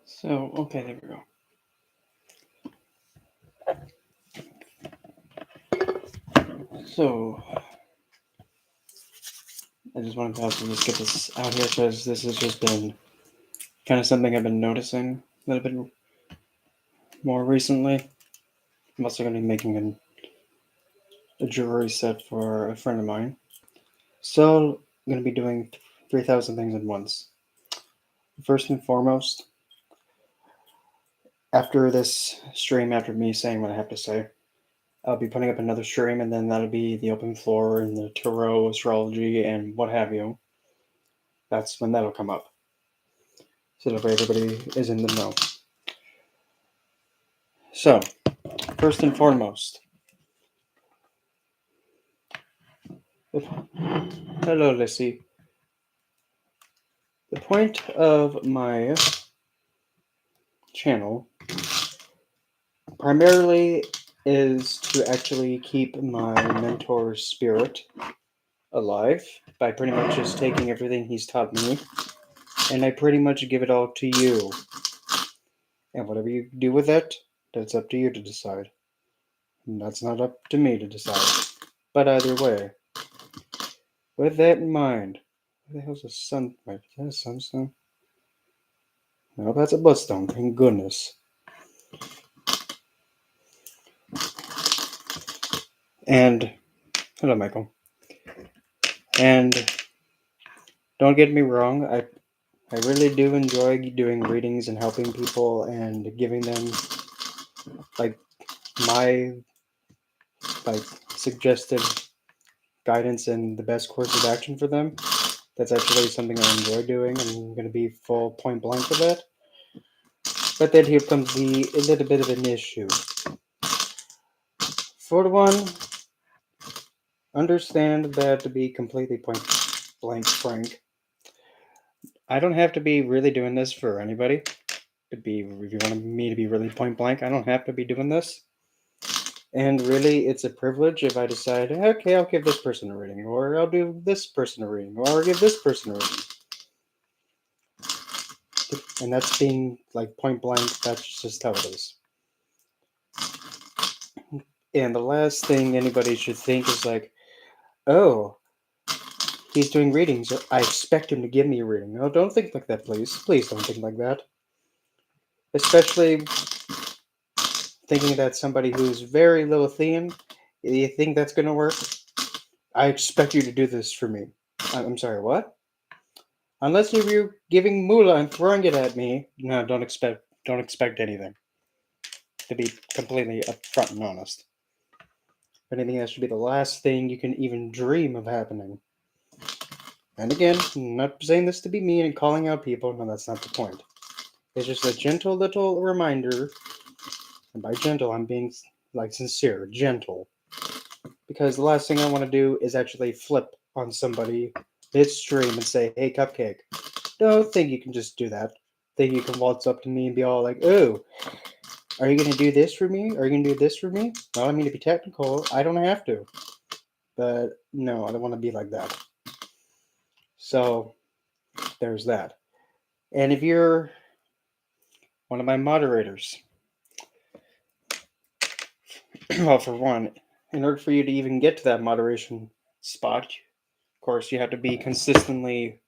So, okay, there we go. So, I just wanted to also just get this out here because this has just been kind of something I've been noticing a little bit more recently. I'm also going to be making a jewelry set for a friend of mine. So, I'm going to be doing 3,000 things at once. First and foremost, after this stream, after me saying what I have to say, I'll be putting up another stream, and then that'll be the open floor and the tarot, astrology, and what have you. That's when that'll come up. So that way everybody is in the know. So, first and foremost, hello, Lissy. The point of my channel primarily is to actually keep my mentor's spirit alive by pretty much just taking everything he's taught me, and I pretty much give it all to you. And whatever you do with it, that's up to you to decide. And that's not up to me to decide. But either way, with that in mind, what the hell's a sun? Wait, is that a sunstone? No, that's a bloodstone. Thank goodness. And hello, Michael. And don't get me wrong, I really do enjoy doing readings and helping people and giving them like my like suggested guidance and the best course of action for them. That's actually something I enjoy doing, and I'm going to be full point blank with it. But then here comes a little bit of an issue. For one, understand that to be completely point blank frank, I don't have to be really doing this for anybody. If you want me to be really point blank, I don't have to be doing this. And really, it's a privilege if I decide, okay, I'll give this person a reading, or I'll do this person a reading, or I'll give this person a reading. And that's being like point blank, that's just how it is. And the last thing anybody should think is like, oh, he's doing readings. I expect him to give me a reading. No, don't think like that, please. Please don't think like that. Especially thinking that somebody who's very Lilithian, you think that's going to work? I expect you to do this for me. I'm sorry, what? Unless you're giving moolah and throwing it at me, no, don't expect anything. To be completely upfront and honest. If anything, that should be the last thing you can even dream of happening. And again, I'm not saying this to be mean and calling out people. No, that's not the point. It's just a gentle little reminder, and by gentle, I'm being like sincere, gentle. Because the last thing I want to do is actually flip on somebody midstream and say, "Hey, Cupcake, don't think you can just do that. Think you can waltz up to me and be all like, oh, are you going to do this for me? Are you going to do this for me?" Well, I mean, to be technical, I don't have to. But no, I don't want to be like that. So there's that. And if you're one of my moderators, well, for one, in order for you to even get to that moderation spot, of course, you have to be consistently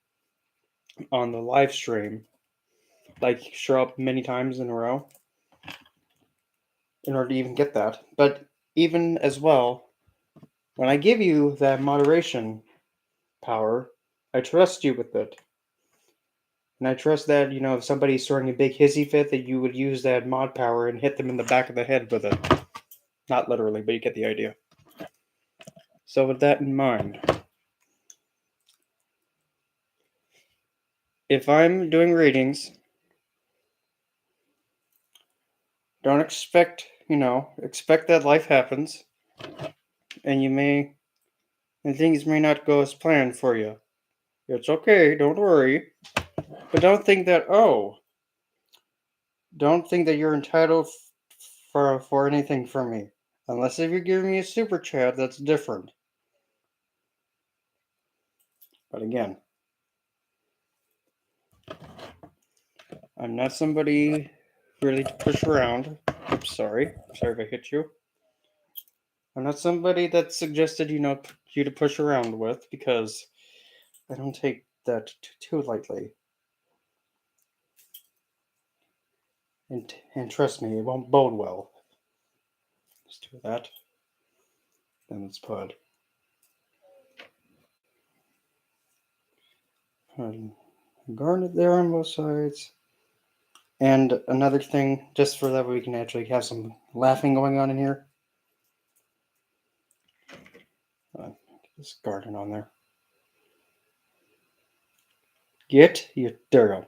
on the live stream, like show up many times in a row in order to even get that. But even as well, when I give you that moderation power, I trust you with it. And I trust that, if somebody's throwing a big hissy fit, that you would use that mod power and hit them in the back of the head with it. Not literally, but you get the idea. So with that in mind, if I'm doing readings, don't expect that life happens, and things may not go as planned for you. It's okay, don't worry. But don't think that you're entitled for anything from me. Unless if you're giving me a super chat, that's different. But again, I'm not somebody really to push around. Oops, sorry. Sorry if I hit you. I'm not somebody that suggested, you to push around with, because I don't take that too lightly. And trust me, it won't bode well. Let's do that. Then let's put garnet there on both sides. And another thing, just for that we can actually have some laughing going on in here. Get this garden on there. There we go.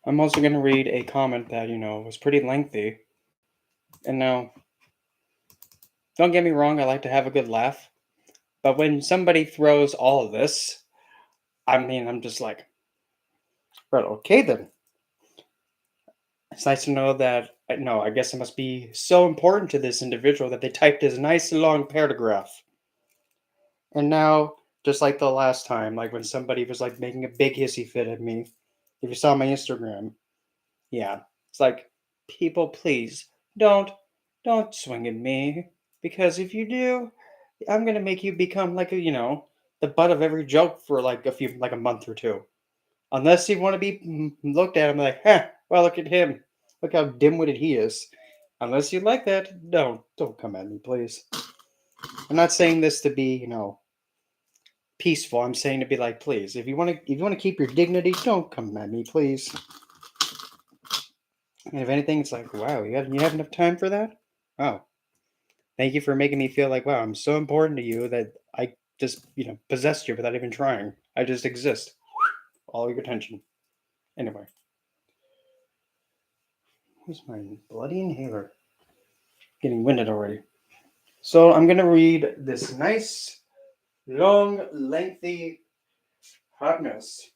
I'm also going to read a comment that, was pretty lengthy. And now, don't get me wrong, I like to have a good laugh. But when somebody throws all of this, I'm just like, well, okay then. It's nice to know that, no, I guess it must be so important to this individual that they typed this nice long paragraph. And now, just like the last time, like when somebody was like making a big hissy fit at me, if you saw my Instagram, yeah, it's like, people, please don't swing at me, because if you do, I'm gonna make you become like the butt of every joke for like a month or two, unless you want to be looked at him like, well, look at him, look how dim-witted he is. Unless you like that, don't come at me, please. I'm not saying this to be peaceful. I'm saying to be like, please, if you want to keep your dignity, don't come at me, please. And if anything, it's like, wow, you have enough time for that? Oh, thank you for making me feel like, wow, I'm so important to you that I just, possessed you without even trying. I just exist. All your attention. Anyway. Where's my bloody inhaler? Getting winded already. So I'm going to read this nice, long, lengthy hotness.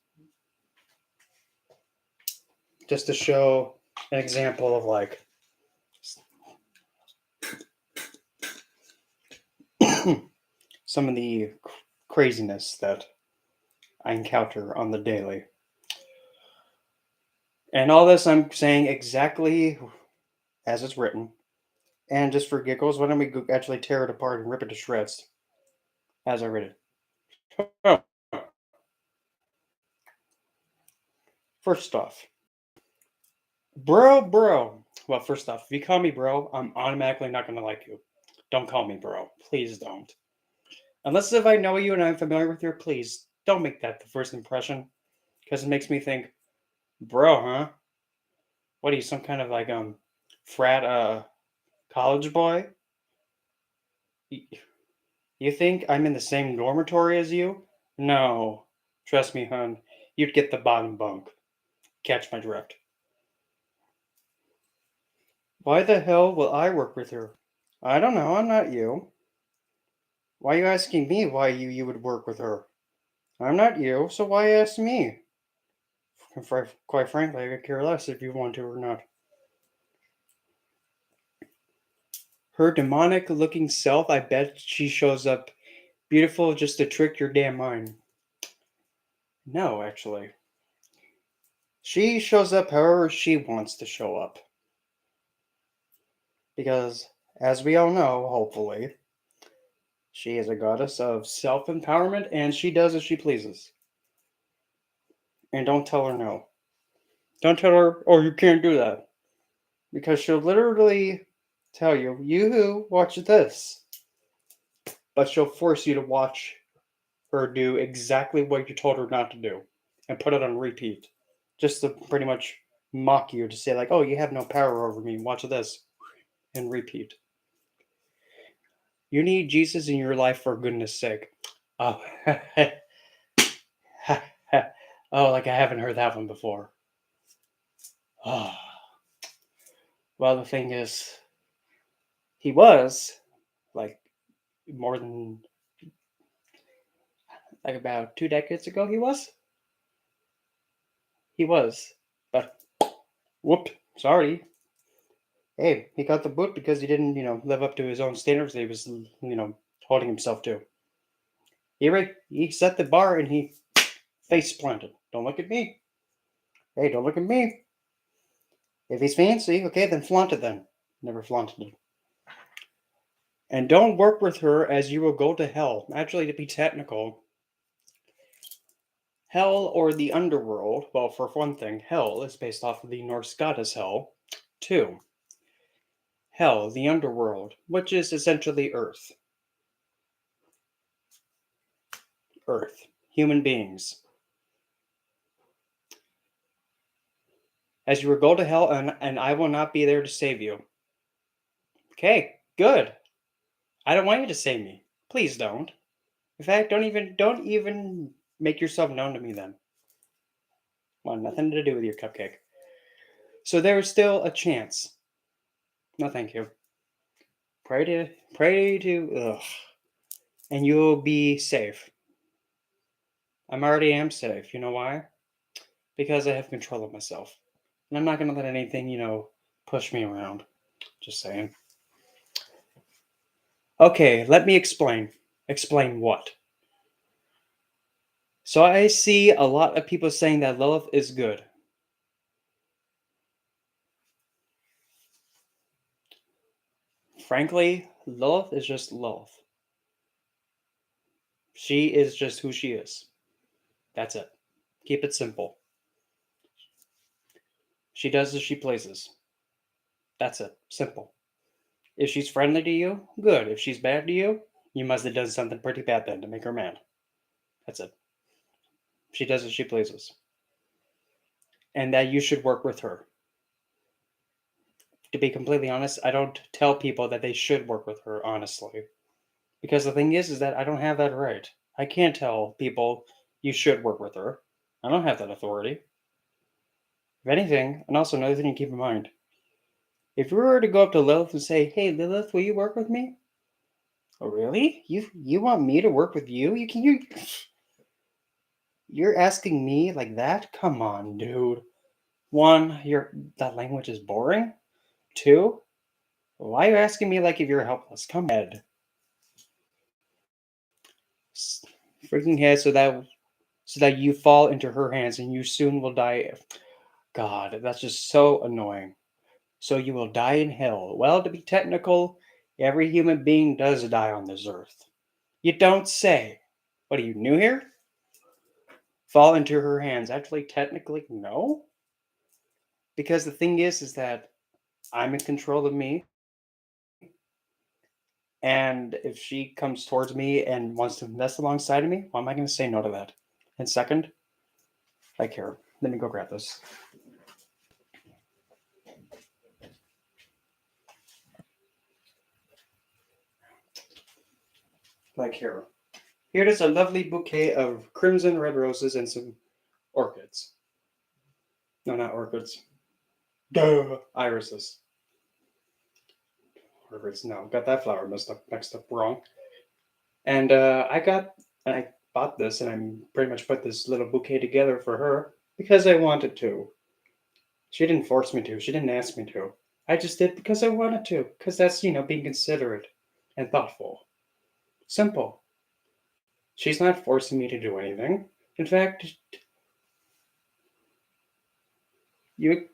Just to show an example of like some of the craziness that I encounter on the daily. And all this I'm saying exactly as it's written. And just for giggles, why don't we actually tear it apart and rip it to shreds as I read it? Oh. First off, bro. Well, first off, if you call me bro, I'm automatically not going to like you. Don't call me bro. Please don't. Unless if I know you and I'm familiar with you, please don't make that the first impression. Because it makes me think, bro, huh? What are you, some kind of like frat college boy? You think I'm in the same dormitory as you? No. Trust me, hun. You'd get the bottom bunk. Catch my drift. Why the hell will I work with her? I don't know. I'm not you. Why are you asking me why you would work with her? I'm not you, so why ask me? Quite frankly, I could care less if you want to or not. Her demonic looking self, I bet she shows up beautiful just to trick your damn mind. No, actually. She shows up however she wants to show up. Because, as we all know, hopefully, she is a goddess of self empowerment and she does as she pleases. And don't tell her no. Don't tell her, oh, you can't do that. Because she'll literally tell you, you watch this. But she'll force you to watch her do exactly what you told her not to do and put it on repeat. Just to pretty much mock you, to say, like, oh, you have no power over me. Watch this. And repeat. You need Jesus in your life for goodness sake. Oh, oh, like I haven't heard that one before. Oh. Well, the thing is, he was like more than like about 2 decades ago. He was, but whoop, sorry. Hey, he got the boot because he didn't, live up to his own standards that he was, holding himself to. He set the bar and he face planted. Don't look at me. Hey, don't look at me. If he's fancy, okay, then flaunt it then. Never flaunted it. And don't work with her as you will go to hell. Actually, to be technical, hell or the underworld, well, for one thing, hell is based off of the Norse goddess Hel. Two, hell, the underworld, which is essentially Earth. Earth. Human beings. As you will go to hell, and I will not be there to save you. Okay, good. I don't want you to save me. Please don't. In fact, don't even make yourself known to me then. Want nothing to do with your cupcake. So there is still a chance. No, thank you. Pray to, ugh, and you'll be safe. I'm already am safe. You know why? Because I have control of myself, and I'm not gonna let anything, push me around. Just saying. Okay, let me explain. Explain what? So I see a lot of people saying that Lilith is good. Frankly, Lilith is just Lilith. She is just who she is. That's it. Keep it simple. She does as she pleases. That's it. Simple. If she's friendly to you, good. If she's bad to you, you must have done something pretty bad then to make her mad. That's it. She does as she pleases. And that you should work with her. To be completely honest, I don't tell people that they should work with her, honestly. Because the thing is that I don't have that right. I can't tell people you should work with her. I don't have that authority. If anything, and also another thing to keep in mind, if we were to go up to Lilith and say, "Hey Lilith, will you work with me?" Oh really? You want me to work with you? You're asking me like that? Come on, dude. One, that language is boring. Two, why are you asking me like if you're helpless? Come on. Freaking head so that you fall into her hands and you soon will die. God, that's just so annoying. So you will die in hell. Well, to be technical, every human being does die on this earth. You don't say. What are you, new here? Fall into her hands. Actually, technically, no. Because the thing is that I'm in control of me. And if she comes towards me and wants to invest alongside of me, why am I going to say no to that? And second, I care. Let me go grab this. Like here. Here is a lovely bouquet of crimson red roses and some orchids. No, not orchids. Duh. Irises. Orchids. No, got that flower mixed up wrong. And I bought this and I pretty much put this little bouquet together for her because I wanted to. She didn't force me to. She didn't ask me to. I just did because I wanted to. Because that's, being considerate and thoughtful. Simple. She's not forcing me to do anything. In fact, you're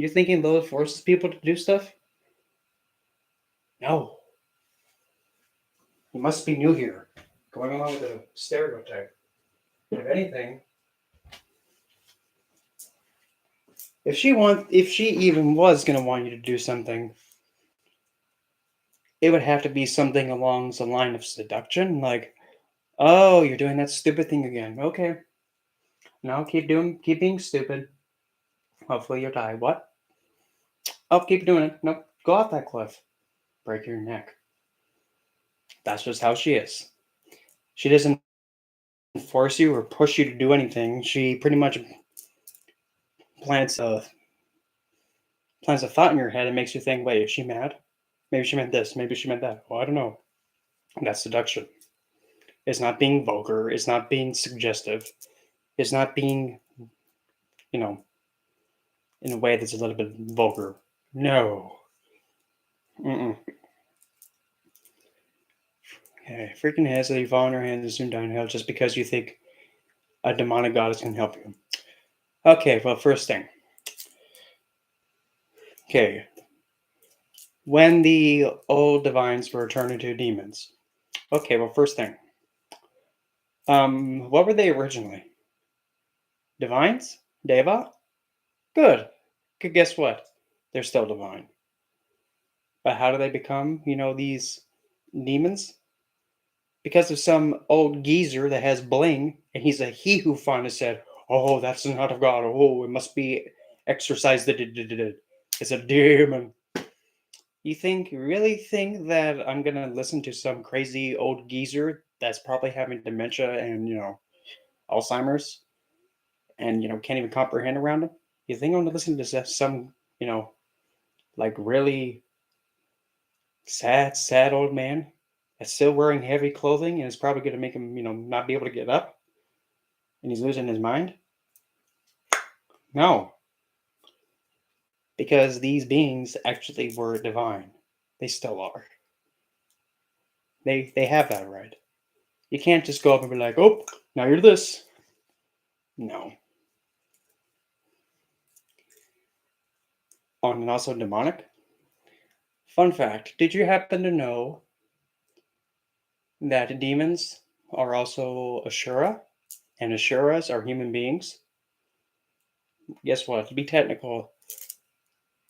thinking Lilith forces people to do stuff? No. You must be new here. Going along with the stereotype. If anything, if she even was gonna want you to do something, it would have to be something along the line of seduction, like, oh, you're doing that stupid thing again. Okay. Now keep being stupid. Hopefully you'll die. What? Oh, keep doing it. Nope. Go off that cliff. Break your neck. That's just how she is. She doesn't force you or push you to do anything. She pretty much plants a thought in your head and makes you think, wait, is she mad? Maybe she meant this. Maybe she meant that. Well, I don't know. That's seduction. It's not being vulgar. It's not being suggestive. It's not being, in a way that's a little bit vulgar. No. Mm-mm. Okay, freaking heads that you fall in your hands and soon downhill just because you think a demonic goddess can help you. Okay, well, first thing. Okay, when the old divines were turned into demons. Okay, well, first thing. What were they originally? Divines? Deva? Good. Good. Guess what? They're still divine. But how do they become, these demons? Because of some old geezer that has bling, and he's a he who finally said, "Oh, that's not of God. Oh, it must be exorcised. It's a demon." You really think that I'm gonna listen to some crazy old geezer that's probably having dementia and Alzheimer's and can't even comprehend around him? You think I'm gonna listen to some you know like really sad old man that's still wearing heavy clothing and is probably gonna make him not be able to get up and he's losing his mind? No, because these beings actually were divine. They still are. They have that right. You can't just go up and be like, "Oh, now you're this." No. On and also demonic. Fun fact: did you happen to know that demons are also Ashura, and Ashuras are human beings? Guess what? To be technical,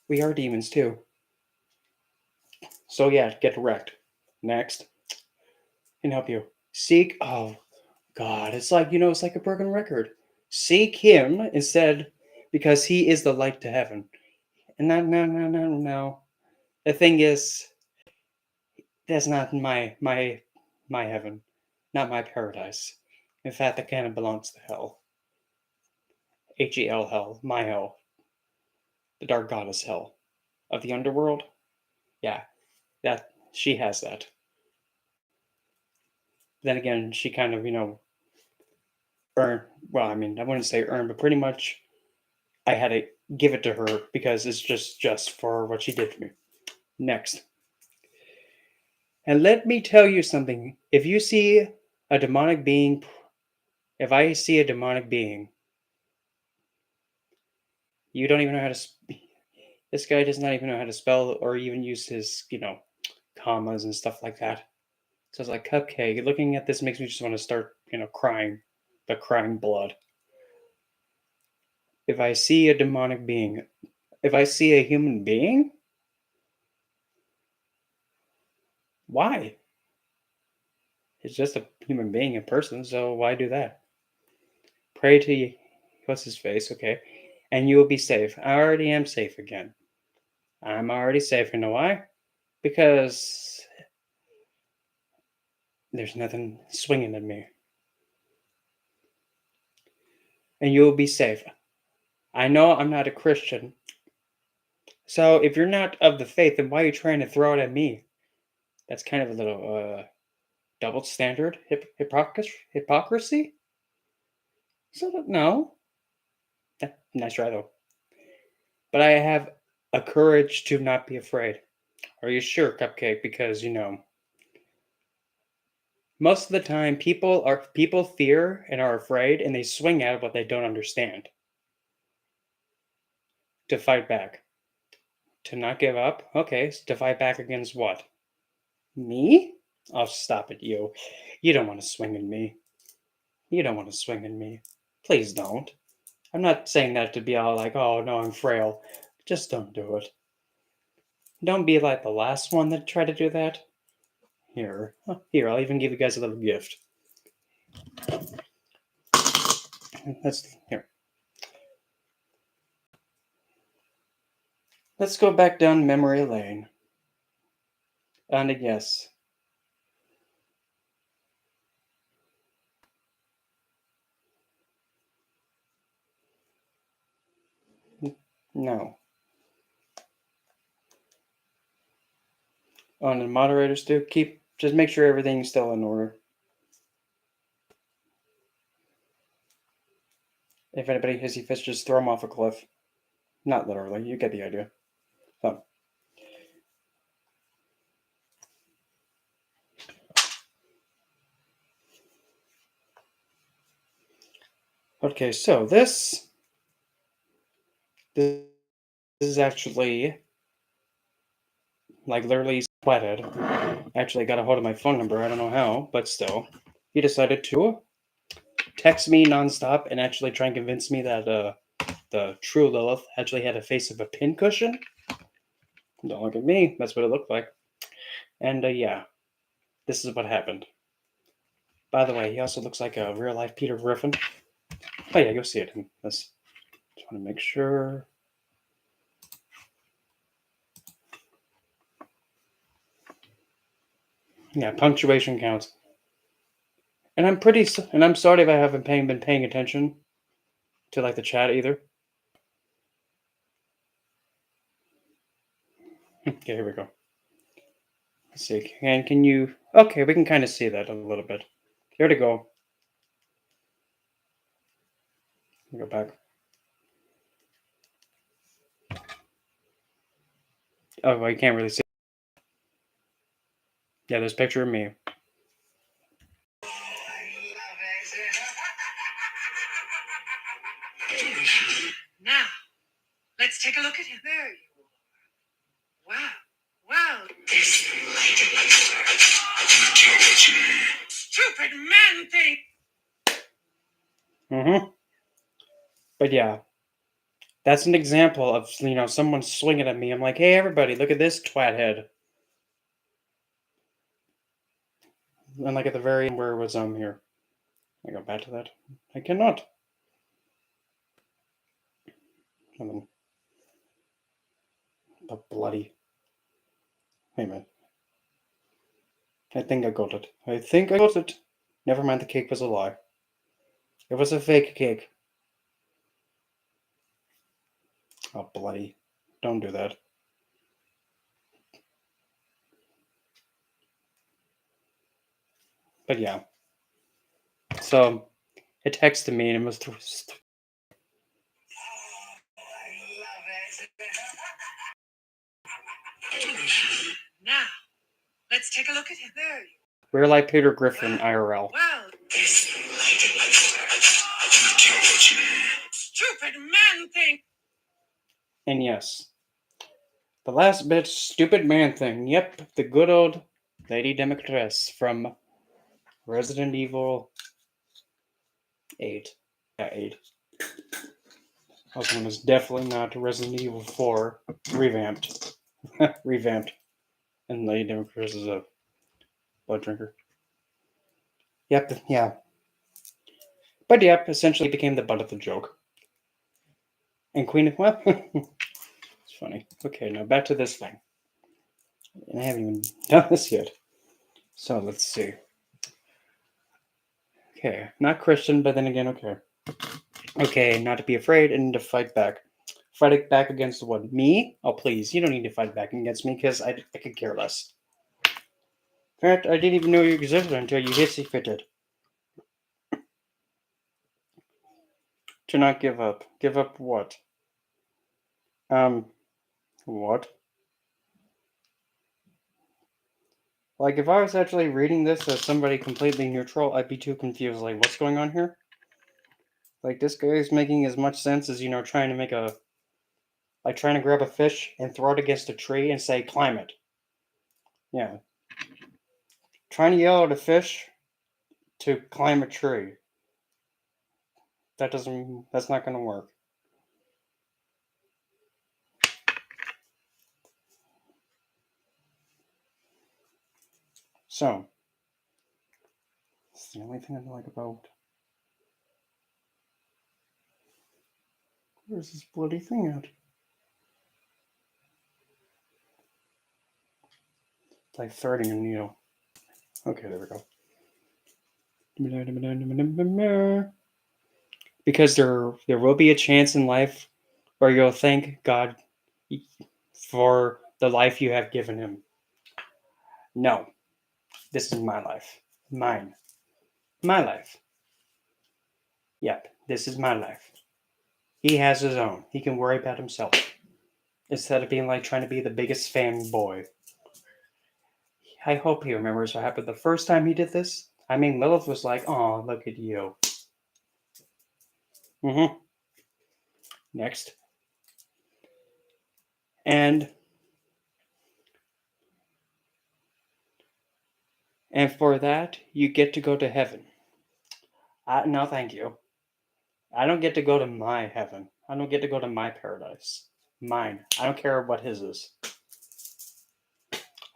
we are demons too. So yeah, get wrecked. Next, can help you. Seek. Oh God, it's like it's like a broken record. Seek Him instead, because He is the light to heaven. And no. The thing is, that's not my heaven, not my paradise. In fact, that kind of belongs to hell. Hell, hell, my hell, the dark goddess hell of the underworld. Yeah, that she has that. Then again, she kind of earned. Well, I mean, I wouldn't say earned, but pretty much I had to give it to her because it's just for what she did to me. Next, and let me tell you something. If you see a demonic being, if I see a demonic being, you don't even know how to. This guy does not even know how to spell or even use his, commas and stuff like that. So it's like Cupcake. Looking at this makes me just want to start, crying, but crying blood. If I see a demonic being, if I see a human being, why? It's just a human being, a person. So why do that? Pray to what's his face? Okay, and you will be safe. I already am safe again. I'm already safe. You know why? Because there's nothing swinging at me, and you will be safe. I know I'm not a Christian. So if you're not of the faith, then why are you trying to throw it at me? That's kind of a little double standard hypocrisy. So no, nice try though. But I have a courage to not be afraid. Are you sure, Cupcake? Because most of the time people fear and are afraid, and they swing at what they don't understand to fight back, to not give up. Okay, to fight back against what? Me? Oh, stop it, you. You don't want to swing at me. You don't want to swing at me. Please don't. I'm not saying that to be all like, oh no, I'm frail. Just don't do it. Don't be like the last one that tried to do that. Here, I'll even give you guys a little gift. Let's here. Let's go back down memory lane. And a guess. No. On the moderators do just make sure everything's still in order. If anybody hissy fits, just throw them off a cliff. Not literally, you get the idea. So. Okay, so this This is actually, like, literally sweated. Actually got a hold of my phone number. I don't know how, but still. He decided to text me nonstop and actually try and convince me that the true Lilith actually had a face of a pincushion. Don't look at me. That's what it looked like. And yeah, this is what happened. By the way, he also looks like a real life Peter Griffin. Oh yeah, you'll see it in this. Just want to make sure. Yeah, punctuation counts. And I'm sorry if I haven't been paying attention to like the chat either. Okay, here we go. Let's see. Can you? Okay, we can kind of see that a little bit. Here to go. Go back. Oh, well, you can't really see. Yeah, there's a picture of me. Now, let's take a look at him. There you are. Wow. Wow. This stupid man thing. Mm-hmm. But yeah, that's an example of, someone swinging at me. I'm like, hey, everybody, look at this twat head. And like at the very end where it was here. I go back to that. I cannot. And then the bloody. Wait a minute. I think I got it. I think I got it. Never mind, the cake was a lie. It was a fake cake. Oh, bloody. Don't do that. But yeah. So, it texted me and it was... Now, let's take a look at him. There you Real life Peter Griffin, IRL. Wow. Stupid man thing. And yes, the last bit, stupid man thing. Yep, the good old Lady Demetress from Resident Evil 8. Yeah, 8. Also one is definitely not Resident Evil 4 revamped. Revamped. And Lady Demetress is a blood drinker. Yep, yeah. But yep, essentially became the butt of the joke. And Queen of... Well, it's funny. Okay, now back to this thing. And I haven't even done this yet. So let's see. Okay, not Christian, but then again, okay. Okay, not to be afraid and to fight back. Fighting back against what? Me? Oh, please, you don't need to fight back against me because I could care less. In fact, I didn't even know you existed until you hissy fitted. To not give up. Give up what? What? Like, if I was actually reading this as somebody completely neutral, I'd be too confused. Like, what's going on here? Like, this guy is making as much sense as, trying to make a... Like, trying to grab a fish and throw it against a tree and say, climb it. Yeah. Trying to yell at a fish to climb a tree. That's not going to work. So, it's the only thing I like about... Where's this bloody thing at? It's like threading a needle. Okay, there we go. Because there will be a chance in life where you'll thank God for the life you have given him. No. This is my life. Mine. My life. Yep, this is my life. He has his own. He can worry about himself. Instead of being like trying to be the biggest fanboy. I hope he remembers what happened the first time he did this. I mean, Lilith was like, "Oh, look at you." Next. And for that, you get to go to heaven. No, thank you. I don't get to go to my heaven. I don't get to go to my paradise. Mine. I don't care what his is.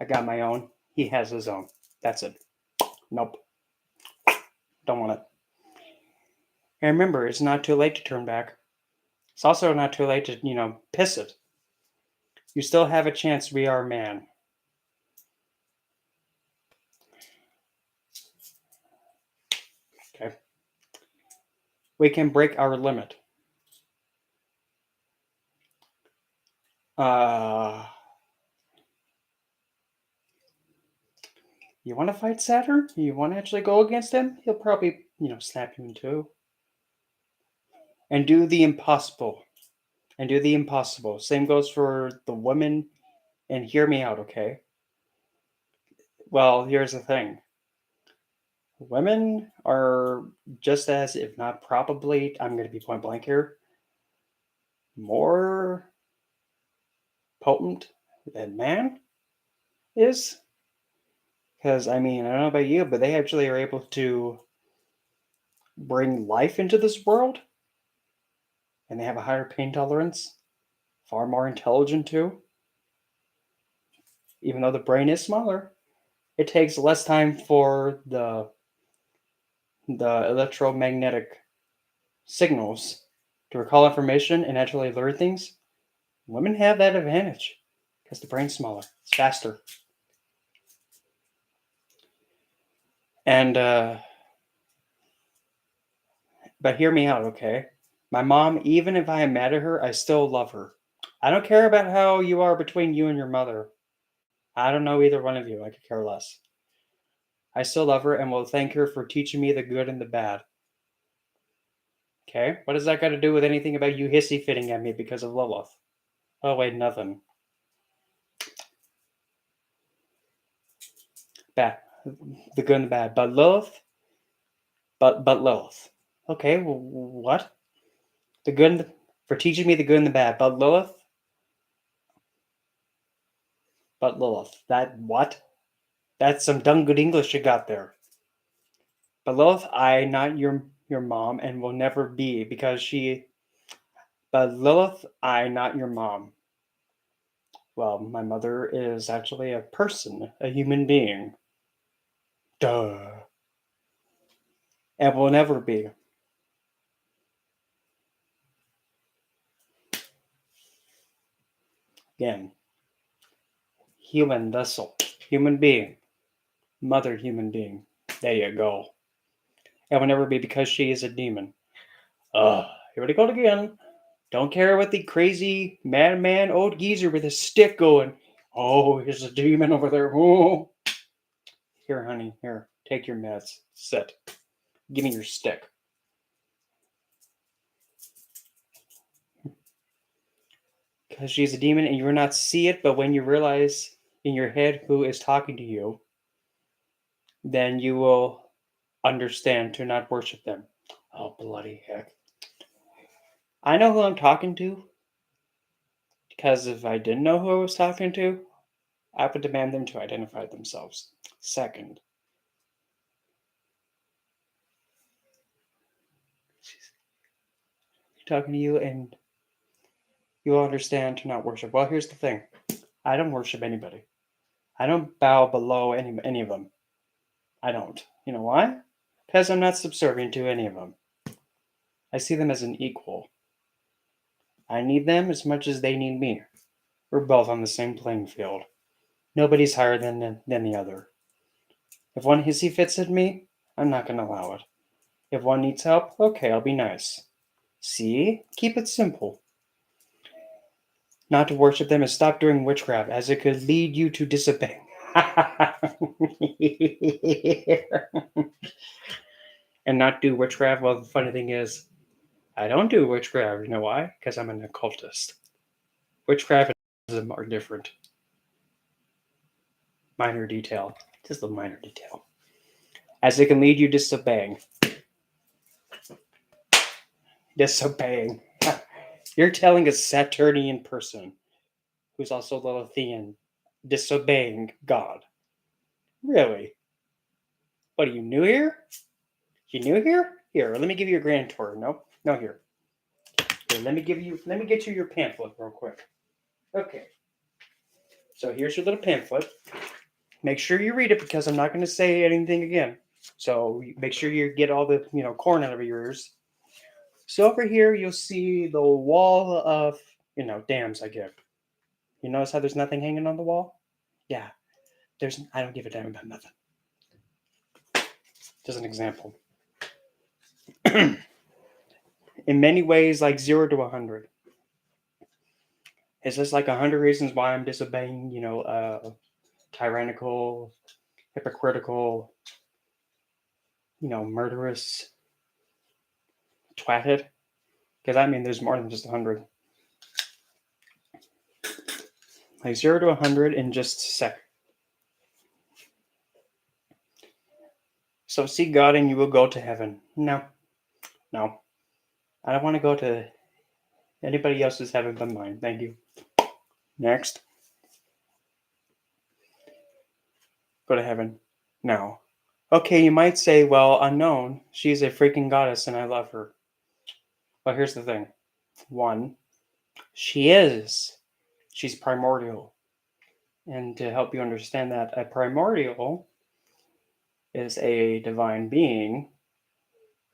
I got my own. He has his own. That's it. Nope. Don't want it. And remember, it's not too late to turn back. It's also not too late to, piss it. You still have a chance. We are man. Okay. We can break our limit. You want to fight Saturn? You want to actually go against him? He'll probably, snap you in two. And do the impossible. Same goes for the women. And hear me out, okay? Well, here's the thing. Women are just as, if not probably, I'm going to be point blank here, more potent than man is. Because, I don't know about you, but they actually are able to bring life into this world. And they have a higher pain tolerance. Far more intelligent, too. Even though the brain is smaller, it takes less time for the electromagnetic signals to recall information and actually learn things. Women have that advantage because the brain's smaller. It's faster. And, but hear me out, okay? My mom, even if I am mad at her, I still love her. I don't care about how you are between you and your mother. I don't know either one of you. I could care less. I still love her and will thank her for teaching me the good and the bad. Okay? What does that got to do with anything about you hissy fitting at me because of Lilith? Oh, wait, nothing. Bad. The good and the bad. But Lilith? But Lilith. Okay, well, what? The good and for teaching me the good and the bad. But Lilith? But Lilith. That what? That's some dumb good English you got there. But Lilith, I not your mom and will never be because she. But Lilith, I not your mom. Well, my mother is actually a person, a human being. Duh. And will never be. Again, human vessel, human being, mother human being. There you go. And will never be because she is a demon. Here we go again. Don't care what the crazy madman old geezer with his stick going. Oh, here's a demon over there. Oh. Here, honey, here, take your meds. Sit. Give me your stick. Because she's a demon and you will not see it, but when you realize in your head who is talking to you, then you will understand to not worship them. Oh, bloody heck. I know who I'm talking to. Because if I didn't know who I was talking to, I would demand them to identify themselves. Second, talking to you and you will understand to not worship. Well, here's the thing. I don't worship anybody. I don't bow below any of them. I don't. You know why? Because I'm not subservient to any of them. I see them as an equal. I need them as much as they need me. We're both on the same playing field. Nobody's higher than the other. If one hissy fits at me, I'm not going to allow it. If one needs help, okay, I'll be nice. See? Keep it simple. Not to worship them is stop doing witchcraft, as it could lead you to disobeying. And not do witchcraft. Well, the funny thing is, I don't do witchcraft. You know why? Because I'm an occultist. Witchcraft and occultism are different. Minor detail. Just a minor detail. As it can lead you to disobeying. Disobeying. You're telling a Saturnian person who's also Lilithian, disobeying God. Really? What are you new here? You new here? Here, let me give you a grand tour. No, no, here. Here, let me get you your pamphlet real quick. Okay. So here's your little pamphlet. Make sure you read it because I'm not going to say anything again. So make sure you get all the corn out of your ears. So over here you'll see the wall of dams I give. You notice how there's nothing hanging on the wall? Yeah, I don't give a damn about nothing. Just an example. In many ways, like 0 to 100. It's just like 100 reasons why I'm disobeying, tyrannical, hypocritical, murderous, twatted. Because I mean, there's more than just 100. Like 0 to 100 in just a sec. So seek God and you will go to heaven. No. I don't want to go to anybody else's heaven but mine. Thank you. Next. Go to heaven. No. Okay, you might say, well, unknown. She's a freaking goddess and I love her. But here's the thing. One, she's primordial. And to help you understand that, a primordial is a divine being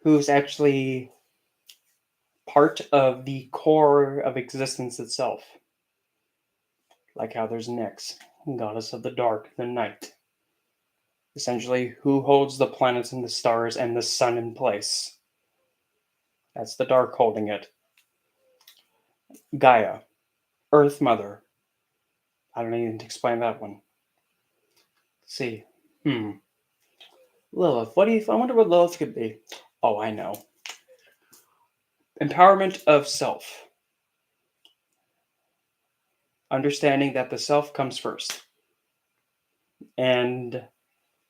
who's actually part of the core of existence itself. Like how there's Nyx, goddess of the dark, the night. Essentially, who holds the planets and the stars and the sun in place. That's the dark holding it. Gaia, Earth Mother. I don't need to explain that one. Let's see. Lilith. I wonder what Lilith could be. Oh, I know. Empowerment of self. Understanding that the self comes first. And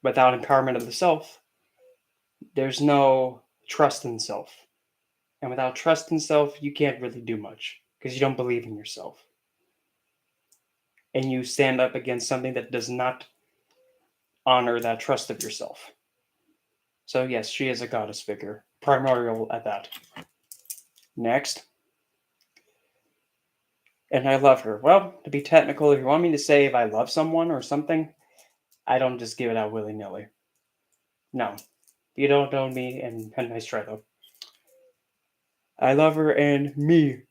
without empowerment of the self, there's no trust in self. And without trust in self, you can't really do much because you don't believe in yourself. And you stand up against something that does not honor that trust of yourself. So yes, she is a goddess figure. Primordial at that. Next. And I love her. Well, to be technical, if you want me to say if I love someone or something, I don't just give it out willy-nilly. No. You don't know me, and nice try though. I love her and me.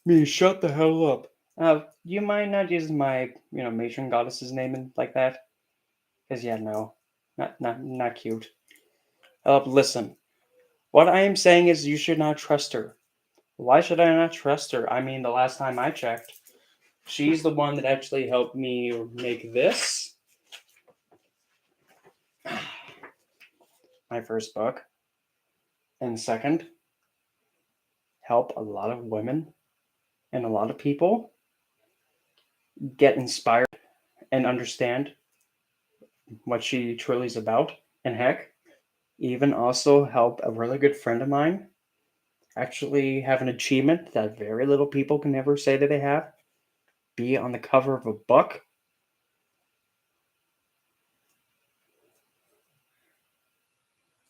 Me, shut the hell up. You mind not using my, matron goddess's name and like that? Because yeah, no. Not cute. Listen. What I am saying is you should not trust her. Why should I not trust her? I mean, the last time I checked, she's the one that actually helped me make this. My first book. And second, help a lot of women and a lot of people get inspired and understand what she truly is about. And heck, even also help a really good friend of mine actually have an achievement that very little people can ever say that they have. Be on the cover of a book.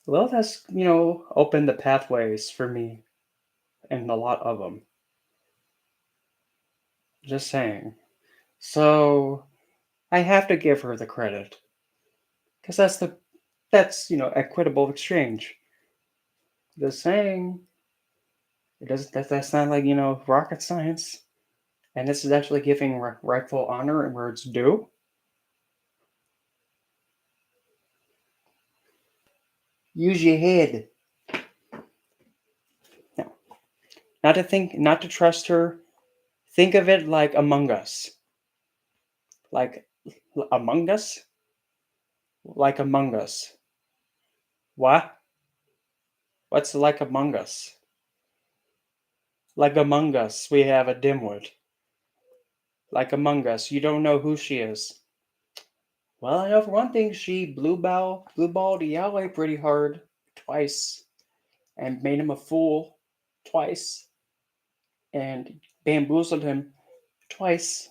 Lilith has, opened the pathways for me and a lot of them. Just saying. So I have to give her the credit. Because that's equitable exchange. Just saying. That's not like, rocket science. And this is actually giving rightful honor and where it's due. Use your head. No. Not to trust her. Think of it like Among Us. Like Among Us? Like Among Us. What? What's like Among Us? Like Among Us, we have a dimwit. Like Among Us, you don't know who she is. Well, I know for one thing, she blueballed Yahweh pretty hard twice and made him a fool twice. and bamboozled him twice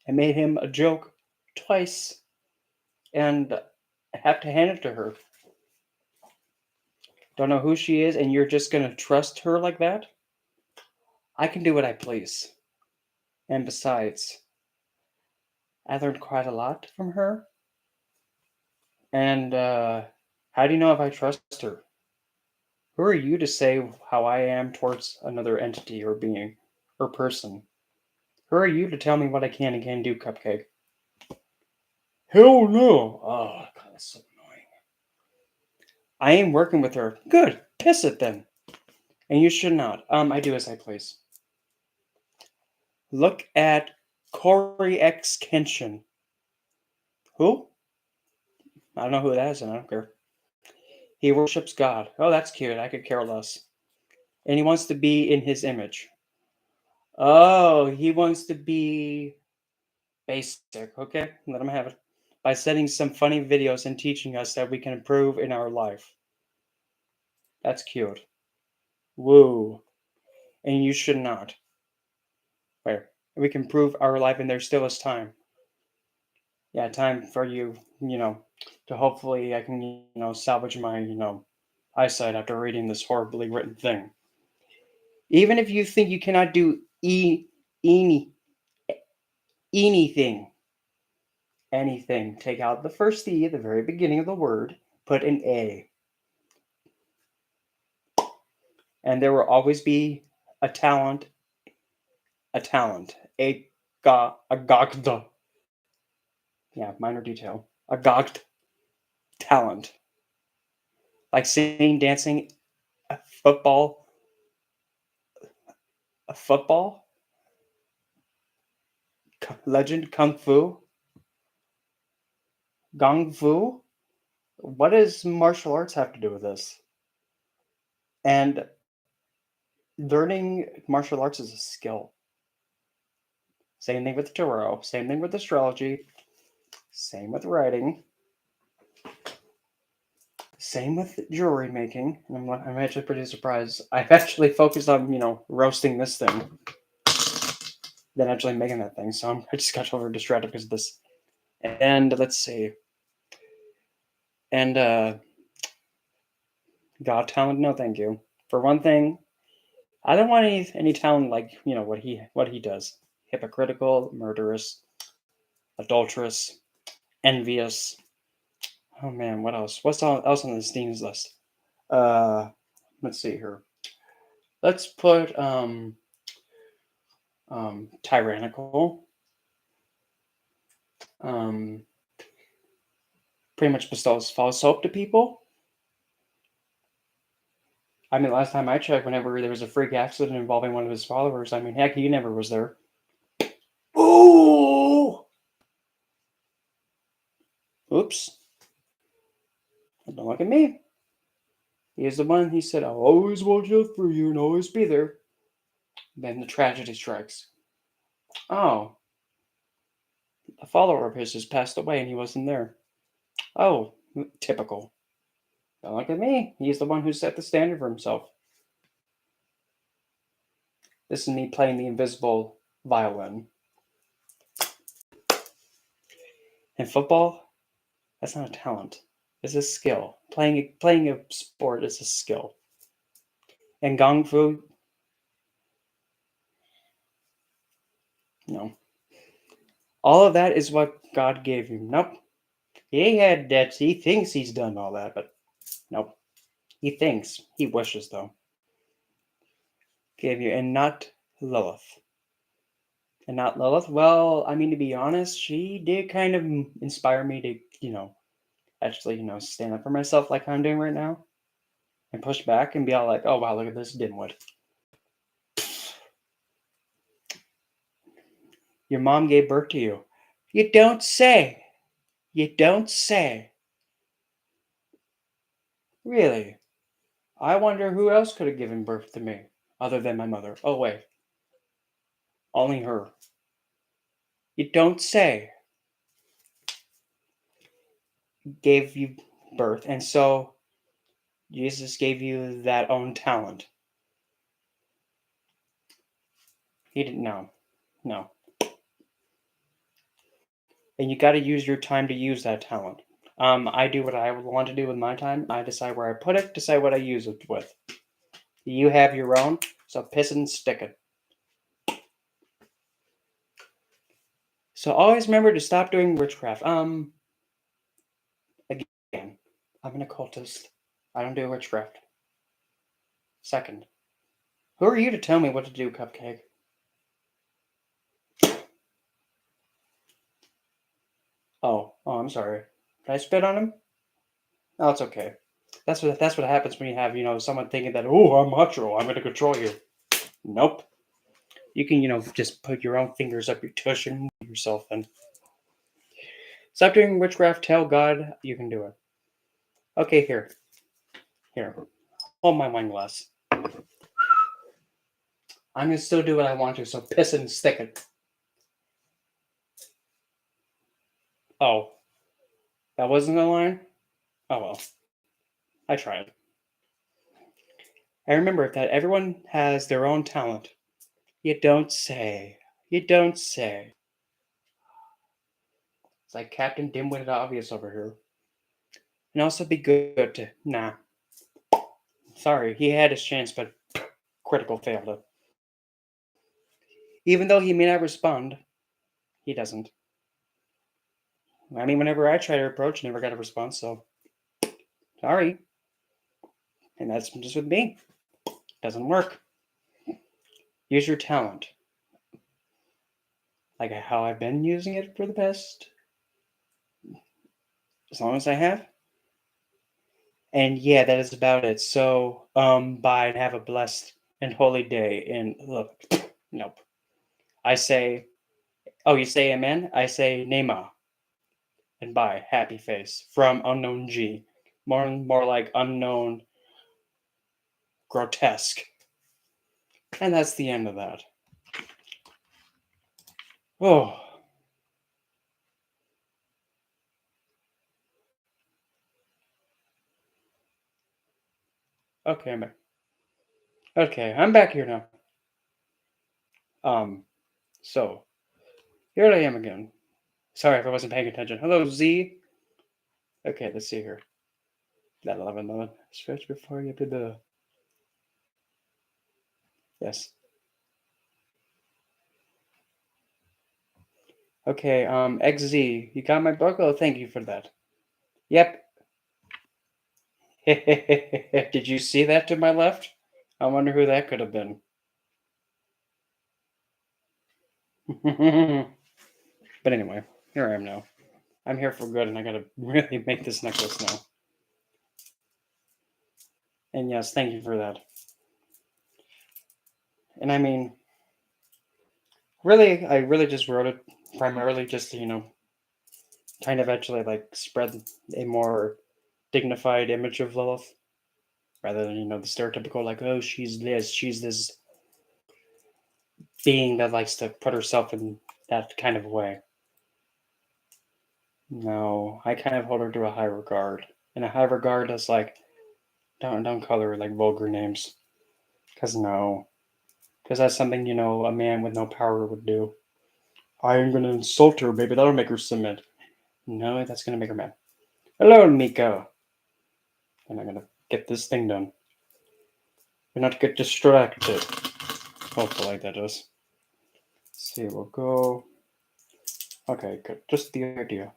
and made him a joke twice, and I have to hand it to her. Don't know who she is, and you're just gonna trust her like that? I can do what I please. And besides, I learned quite a lot from her. And how do you know if I trust her? Who are you to say how I am towards another entity or being or person? Who are you to tell me what I can and can't do, Cupcake? Hell no! Oh, God, that's so annoying. I am working with her. Good. Piss it then. And you should not. I do as I please. Look at Corey X Kenshin. Who? I don't know who that is, and I don't care. He worships God. Oh, that's cute. I could care less. And he wants to be in his image. Oh, he wants to be basic. Okay, let him have it. By sending some funny videos and teaching us that we can improve in our life. That's cute. Woo. And you should not. Where? We can improve our life and there still is time. Yeah, time for you, to hopefully I can, salvage my, eyesight after reading this horribly written thing. Even if you think you cannot do any, anything, take out the first E at the very beginning of the word, put an A. And there will always be a talent, a gogda. Yeah, minor detail. A gogged talent. Like singing, dancing, a football, legend, kung fu, gong fu. What does martial arts have to do with this? And learning martial arts is a skill. Same thing with tarot. Same thing with astrology. Same with writing. Same with jewelry making. And I'm actually pretty surprised. I've actually focused on, roasting this thing than actually making that thing. So I just got over distracted because of this. And let's see. And God talent, no thank you. For one thing, I don't want any talent like what he does. Hypocritical, murderous, adulterous, envious. Oh man, what else? What's else on this Steam's list? Let's see here. Let's put tyrannical. Pretty much bestows false hope to people. I mean, last time I checked, whenever there was a freak accident involving one of his followers, I mean, heck, he never was there. Ooh! Oops. Don't look at me. He's the one, he said, I'll always watch out for you and always be there. Then the tragedy strikes. Oh. A follower of his has passed away and he wasn't there. Oh, typical. Don't look at me. He's the one who set the standard for himself. This is me playing the invisible violin. In football, that's not a talent. It's a skill. Playing a sport is a skill. And Kung Fu, no. All of that is what God gave him. Nope. He had debts. He thinks he's done all that, but nope. He thinks. He wishes, though. Gave you, and not Lilith. And not Lilith? Well, I mean, to be honest, she did kind of inspire me to, actually, stand up for myself like I'm doing right now. And push back and be all like, oh, wow, look at this dimwit. Your mom gave birth to you. You don't say. You don't say. Really? I wonder who else could have given birth to me other than my mother. Oh, wait. Only her. You don't say. Gave you birth. And so Jesus gave you that own talent. He didn't know. No. And you got to use your time to use that talent. I do what I want to do with my time. I decide where I put it, decide what I use it with. You have your own, so piss it and stick it. So always remember to stop doing witchcraft. Again, I'm an occultist. I don't do witchcraft. Second, who are you to tell me what to do, Cupcake? Oh, I'm sorry. Did I spit on him? Oh, it's okay. That's what happens when you have someone thinking that I'm macho, I'm gonna control you. Nope. You can just put your own fingers up your tush and move yourself in. Stop doing witchcraft. Tell God you can do it. Okay, here. Hold my wine glass. I'm gonna still do what I want to, so piss it and stick it. Oh, that wasn't a line? Oh well. I tried. I remember that everyone has their own talent. You don't say. You don't say. It's like Captain Dimwitted Obvious over here. And also be good to. Nah. Sorry, he had his chance, but critical failed it. Even though he may not respond, he doesn't. I mean, whenever I try to approach, never got a response, so. Sorry. And that's just with me. Doesn't work. Use your talent. Like how I've been using it for the past. As long as I have. And yeah, that is about it. So, bye and have a blessed and holy day. And look, nope. I say, oh, you say amen? I say Nema. And bye, happy face. From Unknown G. More like unknown grotesque. And that's the end of that. Oh. Okay, I'm back. Okay, I'm back here now. So here I am again. Sorry if I wasn't paying attention. Hello, Z. Okay, let's see here. That 11. Stretch before you do the. Yes. Okay, XZ, you got my book? Oh, thank you for that. Yep. Did you see that to my left? I wonder who that could have been. But anyway, here I am now. I'm here for good, and I gotta really make this necklace now. And yes, thank you for that. And I mean, really, I really just wrote it primarily just to, kind of actually like spread a more dignified image of Lilith rather than, the stereotypical like, oh, she's this being that likes to put herself in that kind of way. No, I kind of hold her to a high regard. And a high regard is like, don't call her like vulgar names. Because no. Because that's something, a man with no power would do. I am going to insult her, baby. That'll make her submit. No, that's going to make her mad. Hello, Miko. And I'm going to get this thing done. Do not get distracted. Hopefully that does. Let's see, we'll go. Okay, good. Just the idea.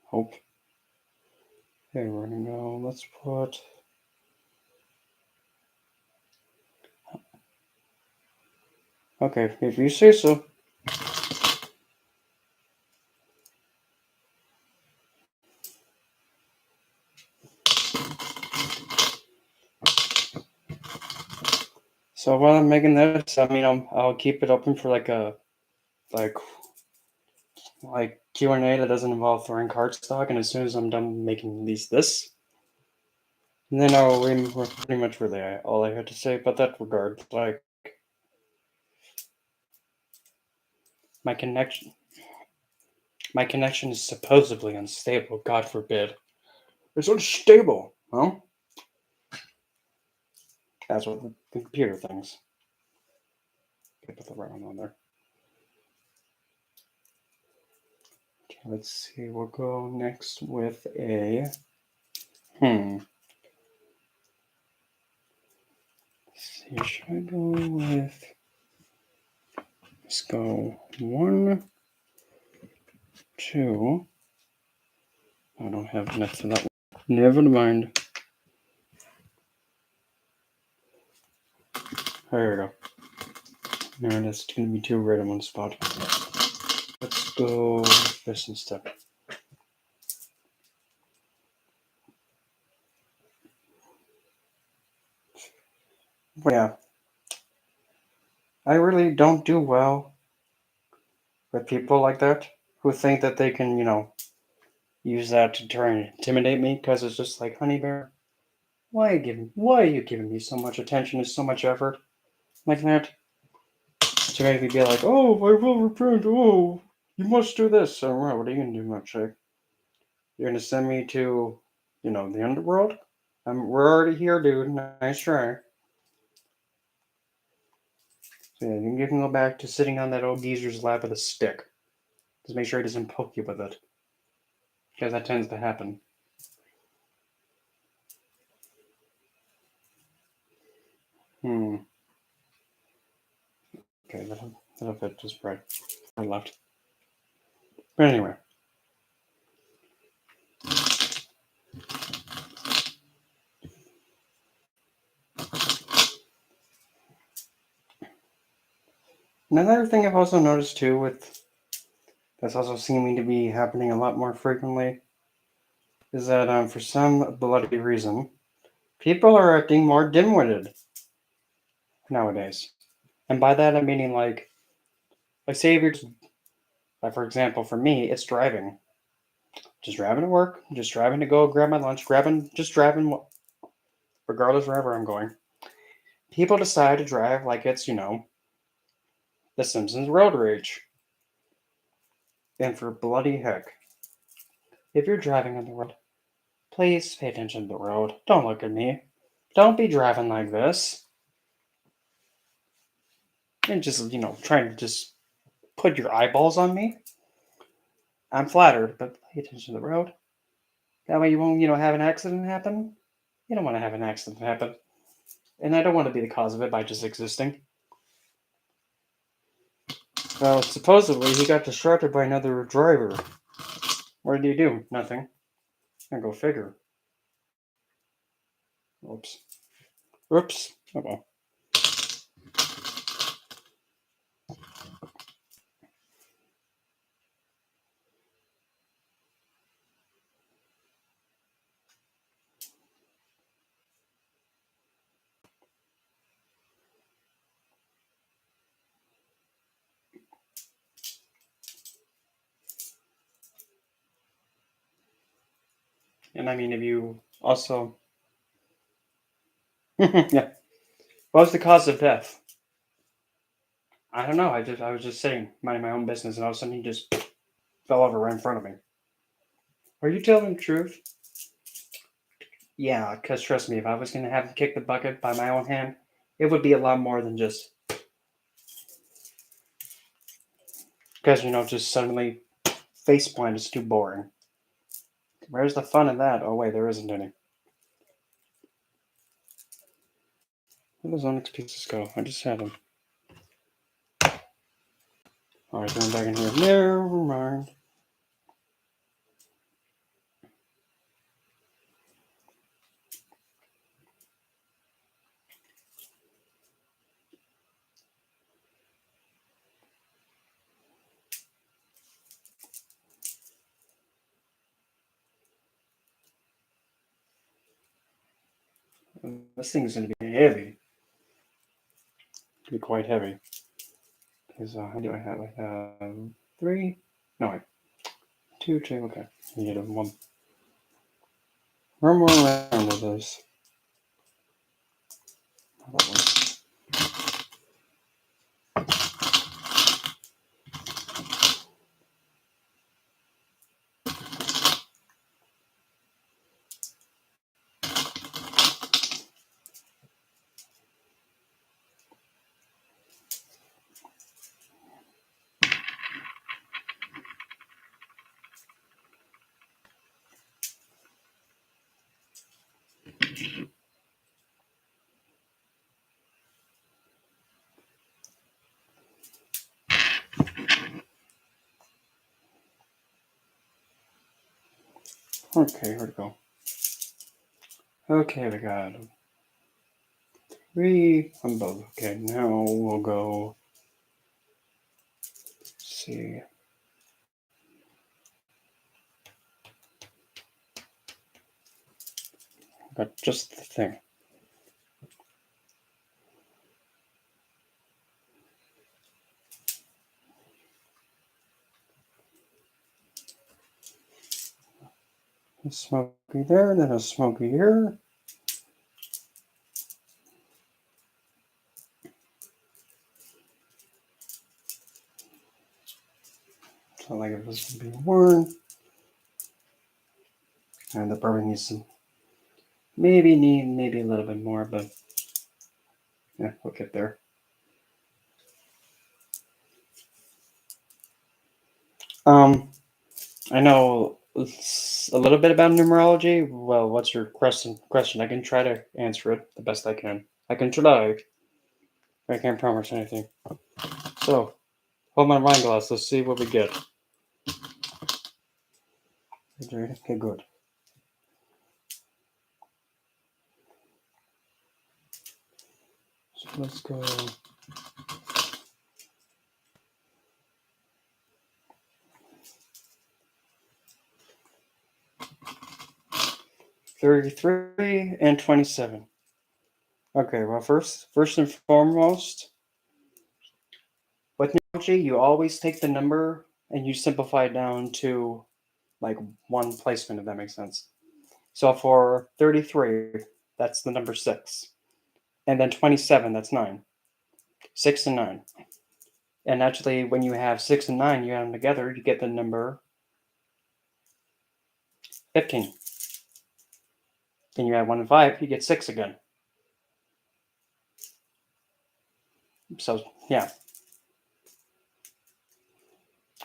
Hope. Okay, we're going to go. Let's put. Okay, if you say so. So while I'm making this, I mean, I'll keep it open for like Q&A that doesn't involve throwing cardstock, and as soon as I'm done making this, and then I'll pretty much really all I had to say about that regard. Like my connection is supposedly unstable. God forbid. It's unstable, huh? That's what the computer thinks. Okay, put the right one on there. Okay, let's see. We'll go next with a. Let's see, should I go with. Let's go 1, 2. I don't have enough for that one. Never mind. There we go. No, that's going to be too red in one spot. Let's go with this instead. But yeah. I really don't do well with people like that who think that they can, use that to try and intimidate me, because it's just like, honey bear, why are you giving me so much attention and so much effort like that? To make me be like, oh, I will repent, oh, you must do this. All right, what are you gonna do, milkshake? You're gonna send me to, the underworld? We're already here, dude. Nice try. So yeah, you can go back to sitting on that old geezer's lap with a stick. Just make sure he doesn't poke you with it, because that tends to happen. Okay, that'll fit just right. Right left. But anyway. Another thing I've also noticed too, that's also seeming to be happening a lot more frequently, is that for some bloody reason, people are acting more dim-witted nowadays. And by that I'm meaning like say if you're like, for example, for me, it's driving. Just driving to work, just driving to go grab my lunch, just driving regardless wherever I'm going. People decide to drive like it's, The Simpsons road rage. And for bloody heck, if you're driving on the road, please pay attention to the road. Don't look at me. Don't be driving like this. And just, trying to just put your eyeballs on me. I'm flattered, but pay attention to the road. That way you won't, have an accident happen. You don't want to have an accident happen. And I don't want to be the cause of it by just existing. Well, supposedly he got distracted by another driver. What did he do? Nothing. I go figure. Oops. Oops. Oh well. And I mean, if you also. Yeah. What was the cause of death? I don't know. I was just sitting, minding my own business, and all of a sudden he just fell over right in front of me. Are you telling the truth? Yeah, because trust me, if I was going to have him kick the bucket by my own hand, it would be a lot more than just. Because, just suddenly faceplant is too boring. Where's the fun in that? Oh, wait, there isn't any. Where does Onyx pieces go? I just had them. Alright, going back in here. Never mind. This thing's going to be heavy. Be quite heavy. Because how do I have? I have 3. No, wait. 2, 2. Okay. You get one. One more round of this. That one. Okay, here we go. Okay, we got 3 on both. Okay, now we'll go. Let's see. Got just the thing. A smoky there, then a smoky here. So like if this would be 1. And the probably needs some, maybe a little bit more, but yeah, we'll get there. I know a little bit about numerology. Well, what's your question? I can try to answer it the best I can. I can try. I can't promise anything. So, hold my wine glass. Let's see what we get. Okay, good. So let's go. 33 and 27. Okay, well, first and foremost, with numerology, you always take the number and you simplify it down to like one placement, if that makes sense. So for 33, that's the number 6. And then 27, that's 9. 6 and 9. And actually, when you have 6 and 9, you add them together, you get the number 15. Then you add 1 and 5, you get 6 again. So, yeah.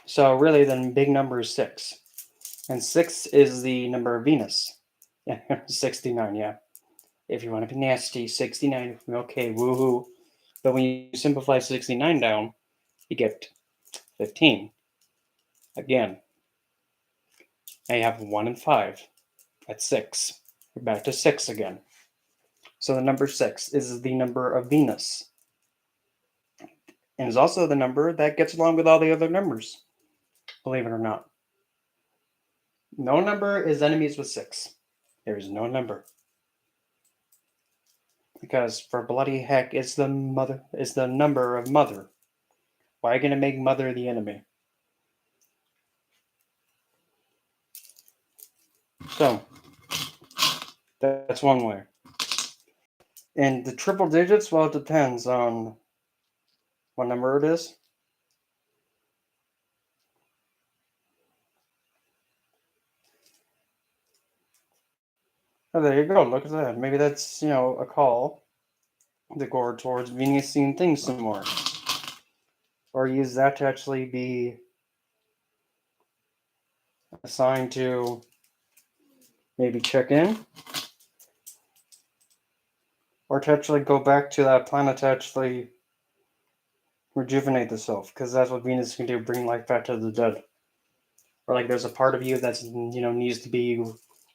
So, really, the big number is 6. And 6 is the number of Venus. Yeah, 69, yeah. If you want to be nasty, 69, okay, woohoo. But when you simplify 69 down, you get 15. Again, now you have 1 and 5. That's 6. We're back to 6 again. So the number 6 is the number of Venus. And is also the number that gets along with all the other numbers. Believe it or not. No number is enemies with 6. There is no number. Because for bloody heck, it's the number of mother. Why are you gonna make mother the enemy? So that's one way. And the triple digits, well, it depends on what number it is. Oh, there you go. Look at that. Maybe that's, a call to go towards Venus seeing things some more. Or use that to actually be assigned to maybe check in. Or to actually go back to that planet to actually rejuvenate the self. Because that's what Venus can do, bring life back to the dead. Or like there's a part of you that's, needs to be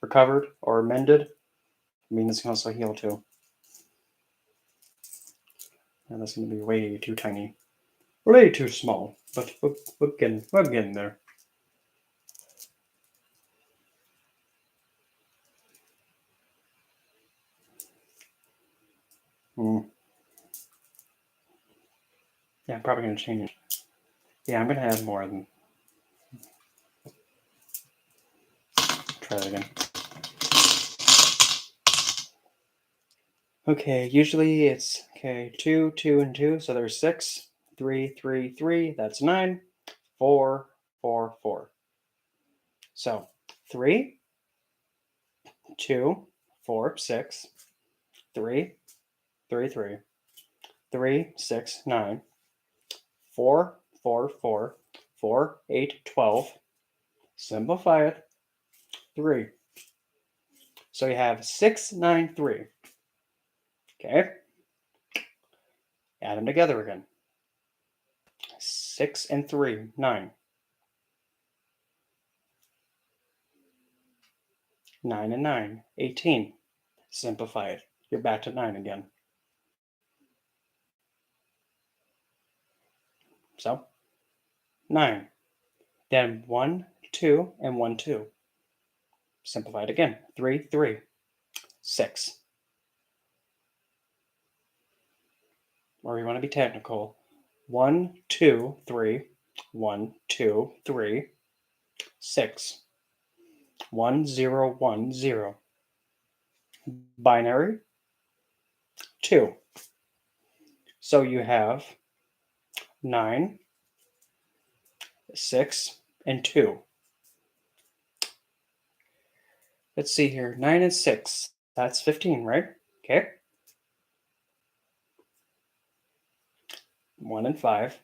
recovered or mended. Venus can also heal too. And that's going to be way too tiny. Way too small. But we're getting there. Yeah, I'm probably going to change it. Yeah, I'm going to add more than. Try that again. Okay, usually it's 2, 2, and 2, so there's 6. 3, 3, 3, that's 9. 4, 4, 4. So 3, 2, 4, 6. 3, 3, 3. 3, 6, 9. 4, 4, 4. 4, 8, 12. Simplify it. 3. So you have 6, 9, 3. Okay. Add them together again. 6 and 3, 9. 9 and 9, 18. Simplify it. You're back to 9 again. So 9. Then 1, 2, and 1, 2. Simplify it again. 3, 3. 6. Or you want to be technical. 1, 2, 3. 1, 2, 3. 6. 1, 0, 1, 0. Binary 2. So you have 9, 6, and 2. Let's see here. 9 and 6. That's 15, right? Okay. 1 and 5.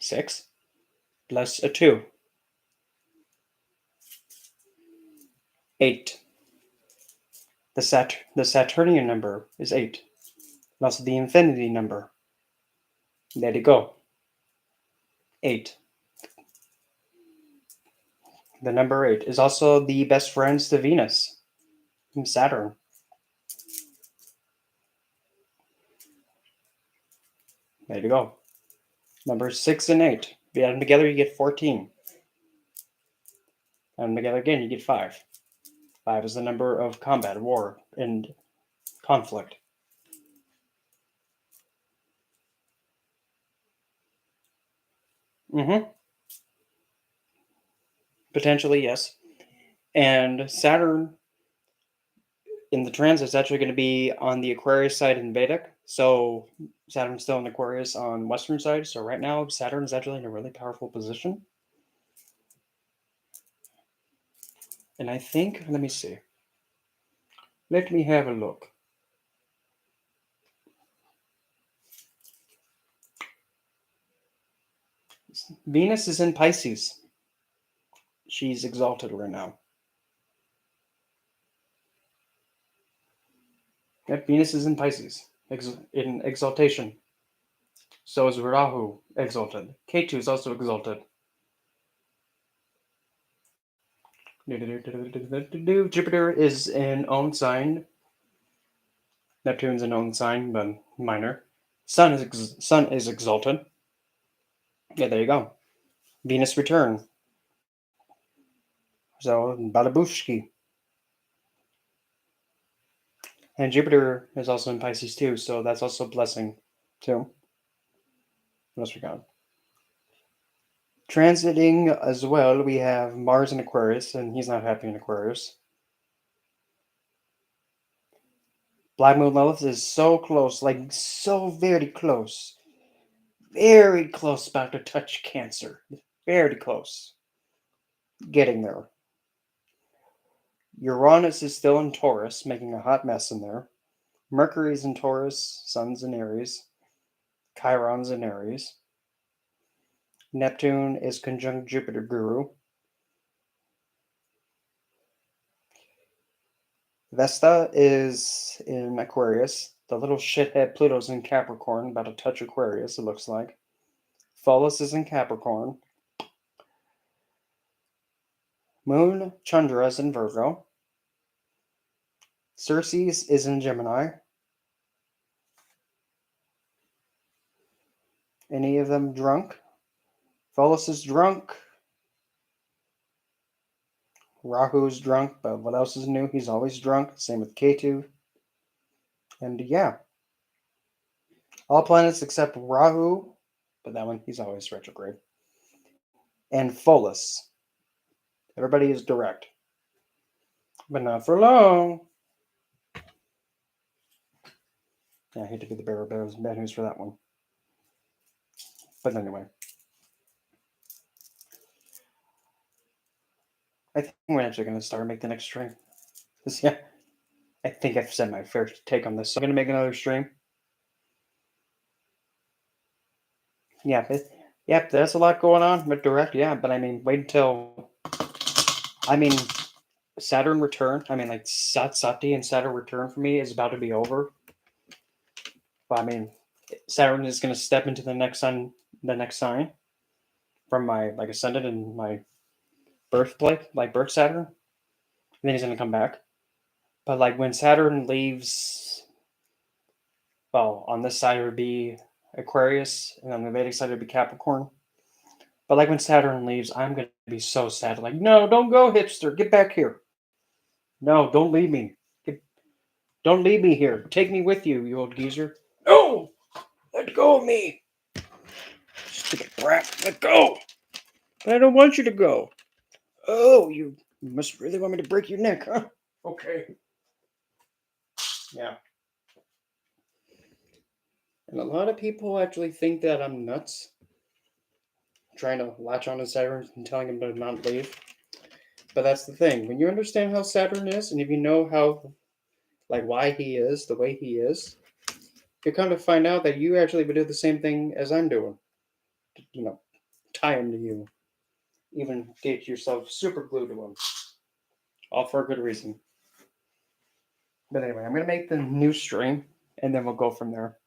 6 plus a 2. 8. The Saturnian number is 8. And also the infinity number. There you go. 8. The number 8 is also the best friends to Venus and Saturn. There you go. Numbers 6 and 8. If you add them together, you get 14. Add them together again, you get 5. 5 is the number of combat, war, and conflict. Potentially, yes. And Saturn in the transit is actually going to be on the Aquarius side in Vedic. So Saturn's still in Aquarius on Western side. So right now, Saturn is actually in a really powerful position. And I think, let me see. Let me have a look. Venus is in Pisces. She's exalted right now. Yep, Venus is in Pisces, in exaltation. So is Rahu exalted. Ketu is also exalted. Jupiter is in own sign. Neptune's an own sign, but minor. Sun is exalted. Yeah, there you go. Venus return. So Balabushki. And Jupiter is also in Pisces too, so that's also a blessing too. What else we got? Transiting as well, we have Mars in Aquarius, and he's not happy in Aquarius. Black Moon Lilith is so close, like so very close. Very close about to touch Cancer. Very close. Getting there. Uranus is still in Taurus, making a hot mess in there. Mercury's in Taurus, Sun's in Aries. Chiron's in Aries. Neptune is conjunct Jupiter Guru. Vesta is in Aquarius. The little shithead Pluto's in Capricorn, about to touch Aquarius, it looks like. Pholus is in Capricorn. Moon Chandra is in Virgo. Ceres is in Gemini. Any of them drunk? Pholus is drunk. Rahu is drunk, but what else is new? He's always drunk. Same with Ketu. And yeah. All planets except Rahu, but that one, he's always retrograde. And Pholus. Everybody is direct. But not for long. Yeah, I hate to be the bearer of bad news for that one. But anyway. I think we're actually going to start make the next stream. Yeah, I think I've said my fair take on this. So I'm going to make another stream. Yeah, Yep, there's a lot going on with Direct, yeah, but I mean, wait until. I mean, Saturn Return. I mean, like Sati and Saturn Return for me is about to be over. But I mean, Saturn is going to step into the next sign from my like ascendant and my birthplace, like birth Saturn. And then he's going to come back. But like when Saturn leaves, well, on this side it would be Aquarius, and on the Vedic side it would be Capricorn. But like when Saturn leaves, I'm going to be so sad. Like, no, don't go, hipster. Get back here. No, don't leave me. Don't leave me here. Take me with you, you old geezer. No! Let go of me. Stupid brat. Let go. But I don't want you to go. Oh, you must really want me to break your neck, huh? Okay. Yeah. And a lot of people actually think that I'm nuts. Trying to latch on to Saturn and telling him to not leave. But that's the thing. When you understand how Saturn is, and if you know how, like, why he is the way he is, you kind of find out that you actually would do the same thing as I'm doing. You know, tie him to you. Even get yourself super glued to him. All for a good reason. But anyway, I'm going to make the new stream, and then we'll go from there.